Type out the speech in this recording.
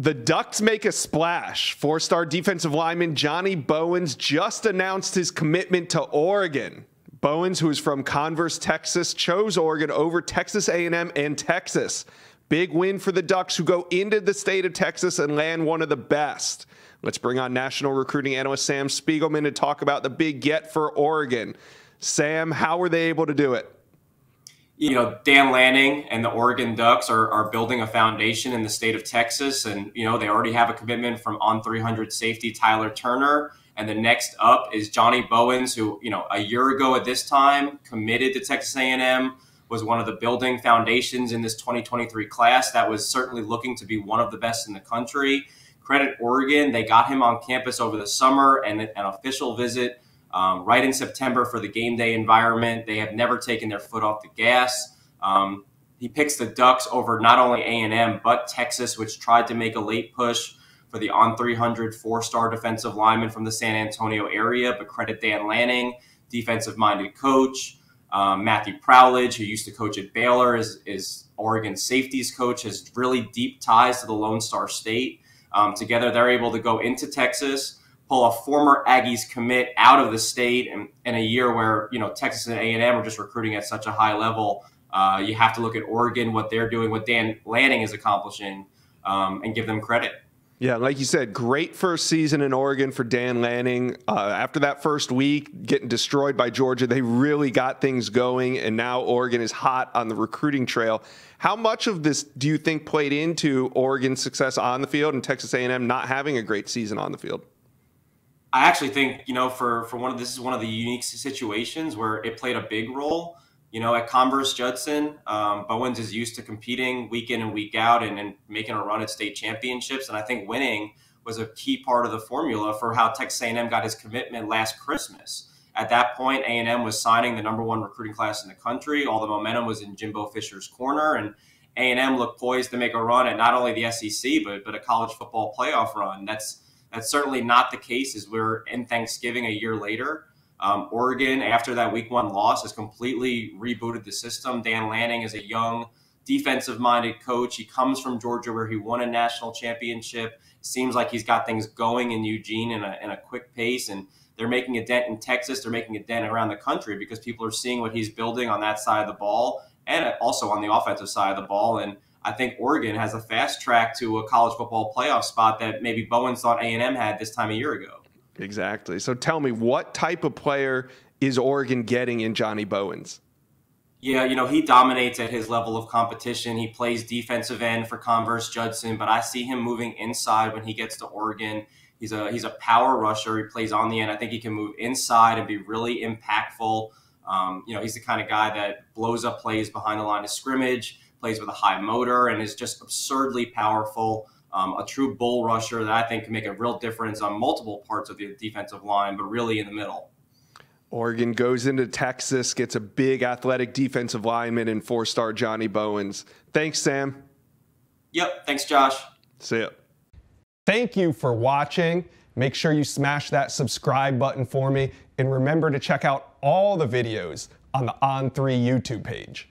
The Ducks make a splash. Four-star defensive lineman Johnny Bowens just announced his commitment to Oregon. Bowens, who is from Converse, Texas, chose Oregon over Texas A&M and Texas. Big win for the Ducks, who go into the state of Texas and land one of the best. Let's bring on national recruiting analyst Sam Spiegelman to talk about the big get for Oregon. Sam, how were they able to do it? You know, Dan Lanning and the Oregon Ducks are building a foundation in the state of Texas. And, you know, they already have a commitment from on 300 safety Tyler Turner. And the next up is Johnny Bowens, who, you know, a year ago at this time committed to Texas A&M, was one of the building foundations in this 2023 class that was certainly looking to be one of the best in the country. Credit Oregon, they got him on campus over the summer and an official visit right in September for the game day environment. They have never taken their foot off the gas. He picks the Ducks over not only A&M, but Texas, which tried to make a late push for the on 300 four-star defensive lineman from the San Antonio area. But credit Dan Lanning, defensive-minded coach. Matthew Prowledge, who used to coach at Baylor, is Oregon's safeties coach, has really deep ties to the Lone Star State. Together, they're able to go into Texas, pull a former Aggies commit out of the state, and in a year where, you know, Texas and A&M are just recruiting at such a high level, you have to look at Oregon, what they're doing, what Dan Lanning is accomplishing, and give them credit. Yeah, like you said, great first season in Oregon for Dan Lanning. After that first week, getting destroyed by Georgia, they really got things going, and now Oregon is hot on the recruiting trail. How much of this do you think played into Oregon's success on the field and Texas A&M not having a great season on the field? I actually think, you know, this is one of the unique situations where it played a big role. You know, at Converse Judson, Bowens is used to competing week in and week out and making a run at state championships. And I think winning was a key part of the formula for how Texas A&M got his commitment last Christmas. At that point, A&M was signing the #1 recruiting class in the country. All the momentum was in Jimbo Fisher's corner, and A&M looked poised to make a run at not only the SEC, but a college football playoff run. That's certainly not the case as we're in Thanksgiving a year later. Oregon, after that week 1 loss, has completely rebooted the system. Dan Lanning is a young, defensive-minded coach. He comes from Georgia, where he won a national championship. Seems like he's got things going in Eugene in a quick pace, and they're making a dent in Texas. They're making a dent around the country because people are seeing what he's building on that side of the ball and also on the offensive side of the ball. And I think Oregon has a fast track to a college football playoff spot that maybe Bowens thought A&M had this time a year ago. Exactly. So tell me, what type of player is Oregon getting in Johnny Bowens? Yeah, you know, he dominates at his level of competition. He plays defensive end for Converse Judson, but I see him moving inside when he gets to Oregon. He's a power rusher. He plays on the end. I think he can move inside and be really impactful. You know, he's the kind of guy that blows up plays behind the line of scrimmage, plays with a high motor, and is just absurdly powerful. A true bull rusher that I think can make a real difference on multiple parts of the defensive line, but really in the middle. Oregon goes into Texas, gets a big athletic defensive lineman in four-star Johnny Bowens. Thanks, Sam. Yep. Thanks, Josh. See ya. Thank you for watching. Make sure you smash that subscribe button for me. And remember to check out all the videos on the On3 YouTube page.